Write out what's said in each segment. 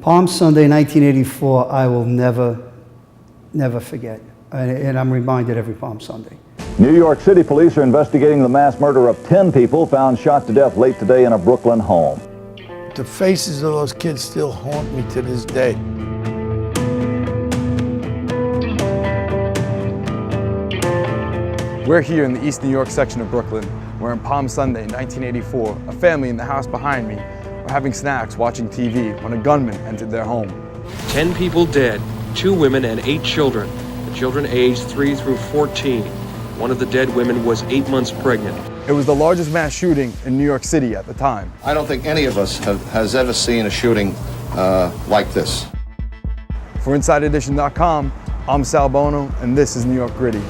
Palm Sunday, 1984, I will never forget. And I'm reminded every Palm Sunday. New York City police are investigating the mass murder of 10 people found shot to death late today in a Brooklyn home. The faces of those kids still haunt me to this day. We're here in the East New York section of Brooklyn, where on Palm Sunday, 1984, a family in the house behind me were having snacks watching TV when a gunman entered their home. 10 people dead, 2 women and 8 children. The children aged 3 through 14. One of the dead women was 8 months pregnant. It was the largest mass shooting in New York City at the time. I don't think any of us has ever seen a shooting like this. For InsideEdition.com, I'm Sal Bono, and this is New York Gritty.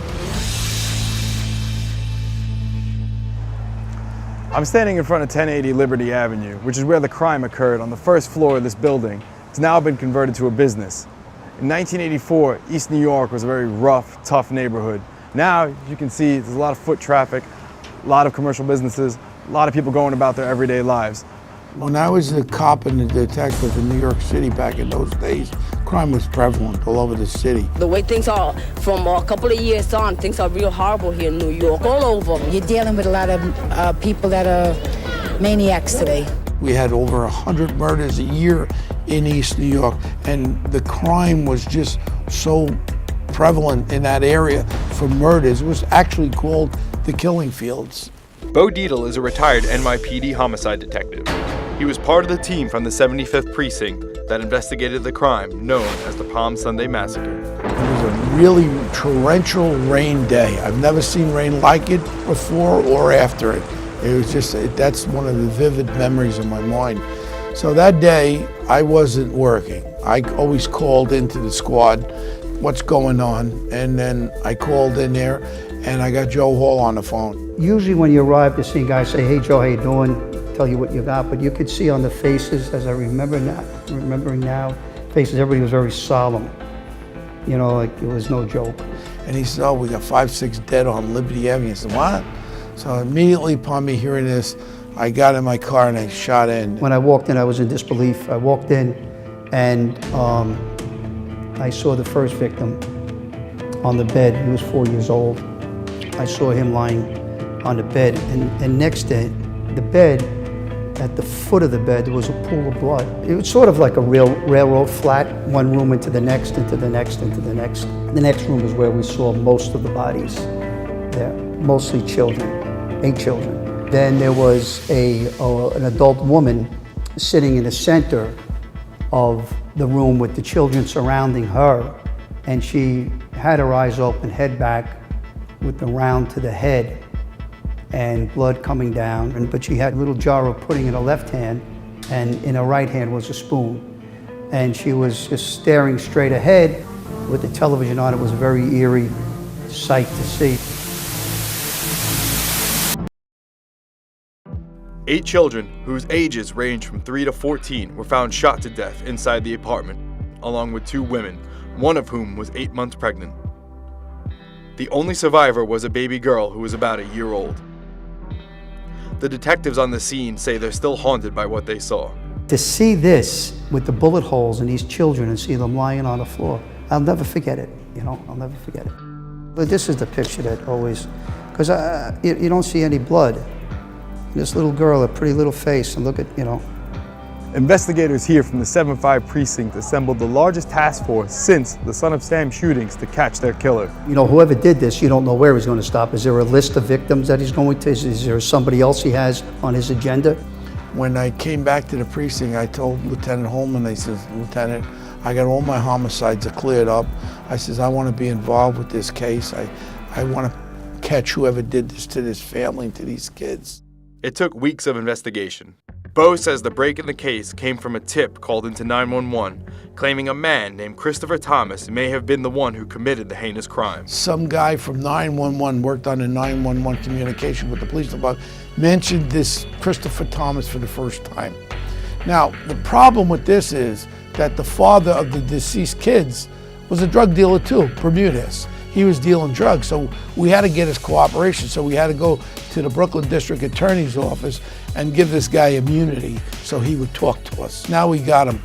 I'm standing in front of 1080 Liberty Avenue, which is where the crime occurred on the first floor of this building. It's now been converted to a business. In 1984, East New York was a very rough, tough neighborhood. Now, as you can see, there's a lot of foot traffic, a lot of commercial businesses, a lot of people going about their everyday lives. When I was a cop and a detective in New York City back in those days, crime was prevalent all over the city. The way things are, from a couple of years on, things are real horrible here in New York, all over. You're dealing with a lot of people that are maniacs today. We had over 100 murders a year in East New York, and the crime was just so prevalent in that area for murders. It was actually called the killing fields. Bo Dietl is a retired NYPD homicide detective. He was part of the team from the 75th Precinct that investigated the crime known as the Palm Sunday Massacre. It was a really torrential rain day. I've never seen rain like it before or after it. It was just, that's one of the vivid memories of my mind. So that day, I wasn't working. I always called into the squad, what's going on? And then I called in there and I got Joe Hall on the phone. Usually when you arrive to see guys say, hey Joe, how you doing? Tell you what you got, but you could see on the faces, as I remembering now, faces, everybody was very solemn. You know, like it was no joke. And he said, oh, we got 5, 6 dead on Liberty Avenue. I said, what? So immediately upon me hearing this, I got in my car and I shot in. When I walked in, I was in disbelief. I walked in and I saw the first victim on the bed. He was 4 years old. I saw him lying on the bed, and next to the bed, at the foot of the bed, there was a pool of blood. It was sort of like a railroad flat, one room into the next, into the next, into the next. The next room is where we saw most of the bodies there, mostly children, 8 children. Then there was an adult woman sitting in the center of the room with the children surrounding her, and she had her eyes open, head back, with the round to the head, and blood coming down, but she had a little jar of pudding in her left hand, and in her right hand was a spoon. And she was just staring straight ahead with the television on. It was a very eerie sight to see. 8 children, whose ages ranged from 3 to 14, were found shot to death inside the apartment, along with 2 women, one of whom was 8 months pregnant. The only survivor was a baby girl who was about a year old. The detectives on the scene say they're still haunted by what they saw. To see this with the bullet holes in these children and see them lying on the floor, I'll never forget it, you know, I'll never forget it. But this is the picture that always, because you don't see any blood. This little girl, a pretty little face, and look at, you know. Investigators here from the 75 Precinct assembled the largest task force since the Son of Sam shootings to catch their killer. You know, whoever did this, you don't know where he's going to stop. Is there a list of victims that he's going to? Is there somebody else he has on his agenda? When I came back to the precinct, I told Lieutenant Holman, I said, Lieutenant, I got all my homicides cleared up. I says, I want to be involved with this case. I want to catch whoever did this to this family and to these kids. It took weeks of investigation. Bo says the break in the case came from a tip called into 911, claiming a man named Christopher Thomas may have been the one who committed the heinous crime. Some guy from 911 worked on the 911 communication with the police department, mentioned this Christopher Thomas for the first time. Now, the problem with this is that the father of the deceased kids was a drug dealer too, Bermudez. He was dealing drugs, so we had to get his cooperation. So we had to go to the Brooklyn District Attorney's office and give this guy immunity so he would talk to us. Now we got him.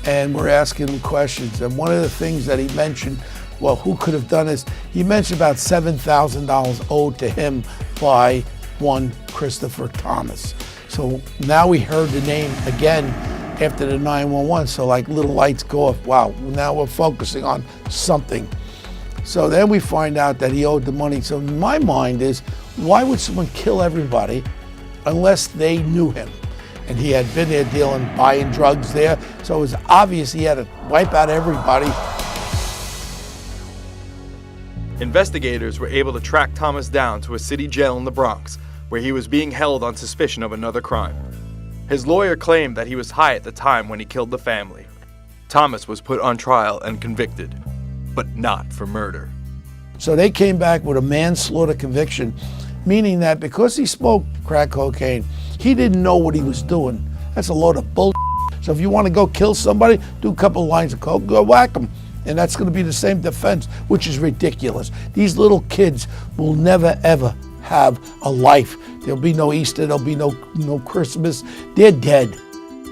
and we're asking him questions. And one of the things that he mentioned, well, who could have done this? He mentioned about $7,000 owed to him by one Christopher Thomas. So now we heard the name again after the 911, so like little lights go off. Wow, now we're focusing on something. So then we find out that he owed the money. So in my mind is, why would someone kill everybody unless they knew him? And he had been there dealing, buying drugs there. So it was obvious he had to wipe out everybody. Investigators were able to track Thomas down to a city jail in the Bronx, where he was being held on suspicion of another crime. His lawyer claimed that he was high at the time when he killed the family. Thomas was put on trial and convicted, but not for murder. So they came back with a manslaughter conviction, meaning that because he smoked crack cocaine, he didn't know what he was doing. That's a load of bull. So if you want to go kill somebody, do a couple of lines of coke, go whack them. And that's going to be the same defense, which is ridiculous. These little kids will never, ever have a life. There'll be no Easter, there'll be no Christmas. They're dead.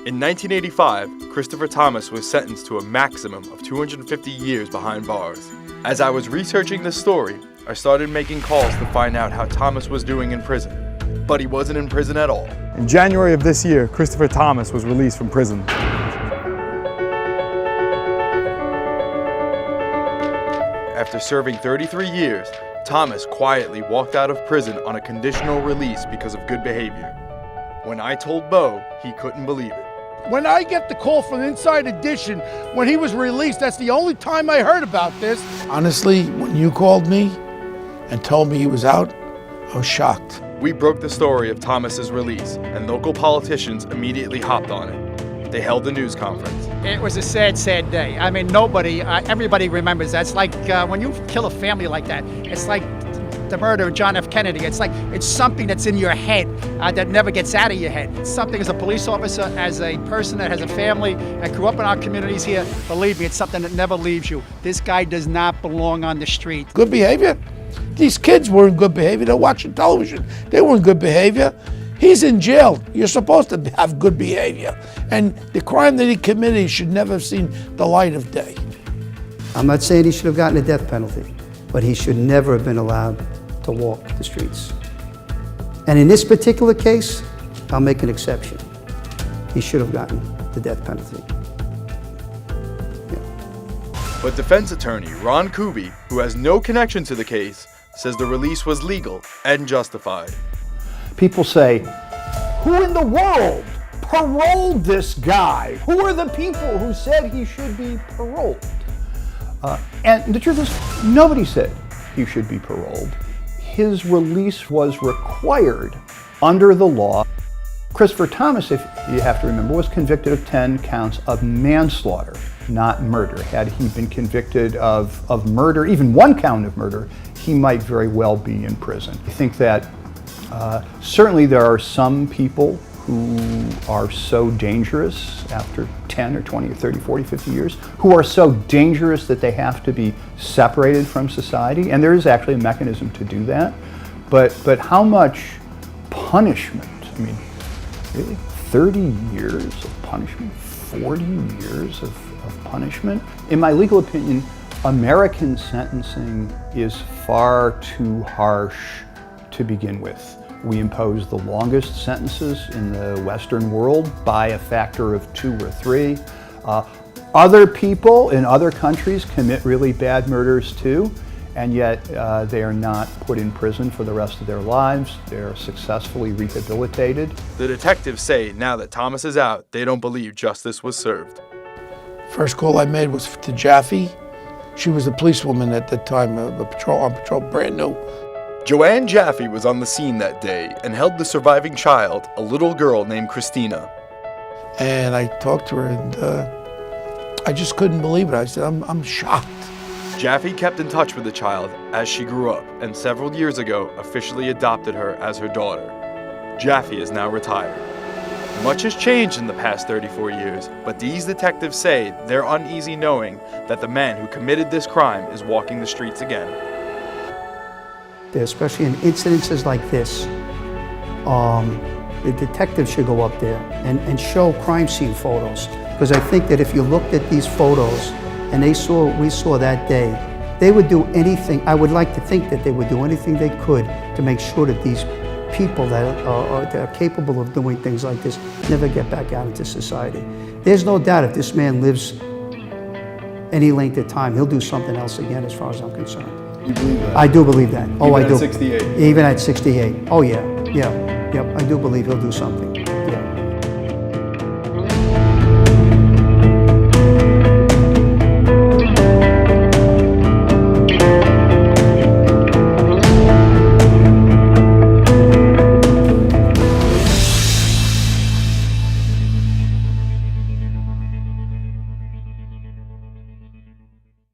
In 1985, Christopher Thomas was sentenced to a maximum of 250 years behind bars. As I was researching this story, I started making calls to find out how Thomas was doing in prison. But he wasn't in prison at all. In January of this year, Christopher Thomas was released from prison. After serving 33 years, Thomas quietly walked out of prison on a conditional release because of good behavior. When I told Bo, he couldn't believe it. When I get the call from Inside Edition, when he was released, that's the only time I heard about this. Honestly, when you called me and told me he was out, I was shocked. We broke the story of Thomas's release, and local politicians immediately hopped on it. They held a news conference. It was a sad, sad day. I mean, everybody remembers that. It's like when you kill a family like that, it's like the murder of John F. Kennedy. It's like it's something that's in your head that never gets out of your head. It's something as a police officer, as a person that has a family, that grew up in our communities here, believe me, it's something that never leaves you. This guy does not belong on the street. Good behavior? These kids were in good behavior. They're watching television. They were in good behavior. He's in jail. You're supposed to have good behavior. And the crime that he committed, he should never have seen the light of day. I'm not saying he should have gotten a death penalty, but he should never have been allowed to walk the streets. And in this particular case, I'll make an exception. He should have gotten the death penalty. But defense attorney Ron Kuby, who has no connection to the case, says the release was legal and justified. People say, who in the world paroled this guy? Who are the people who said he should be paroled? And the truth is, nobody said he should be paroled. His release was required under the law. Christopher Thomas, if you have to remember, was convicted of 10 counts of manslaughter, not murder. Had he been convicted of murder, even one count of murder, he might very well be in prison. I think that certainly there are some people who are so dangerous after 10 or 20 or 30, 40, 50 years, who are so dangerous that they have to be separated from society, and there is actually a mechanism to do that. But how much punishment? I mean, really? 30 years of punishment? 40 years of punishment? In my legal opinion, American sentencing is far too harsh to begin with. We impose the longest sentences in the Western world by a factor of 2 or 3. Other people in other countries commit really bad murders too, and yet they are not put in prison for the rest of their lives. They're successfully rehabilitated. The detectives say now that Thomas is out, they don't believe justice was served. First call I made was to Jaffe. She was a policewoman at the time, on patrol, brand new. Joanne Jaffe was on the scene that day and held the surviving child, a little girl named Christina. And I talked to her, and I just couldn't believe it. I said, I'm shocked. Jaffe kept in touch with the child as she grew up, and several years ago officially adopted her as her daughter. Jaffe is now retired. Much has changed in the past 34 years, but these detectives say they're uneasy knowing that the man who committed this crime is walking the streets again. Especially in incidences like this, the detectives should go up there and show crime scene photos. Because I think that if you looked at these photos and we saw that day, they would do anything. I would like to think that they would do anything they could to make sure that these people that are capable of doing things like this never get back out into society. There's no doubt if this man lives any length of time, he'll do something else again, as far as I'm concerned. You believe that? I do believe that. Oh, I do. Even at 68? Even at 68. Oh, yeah. Yeah. Yep. I do believe he'll do something.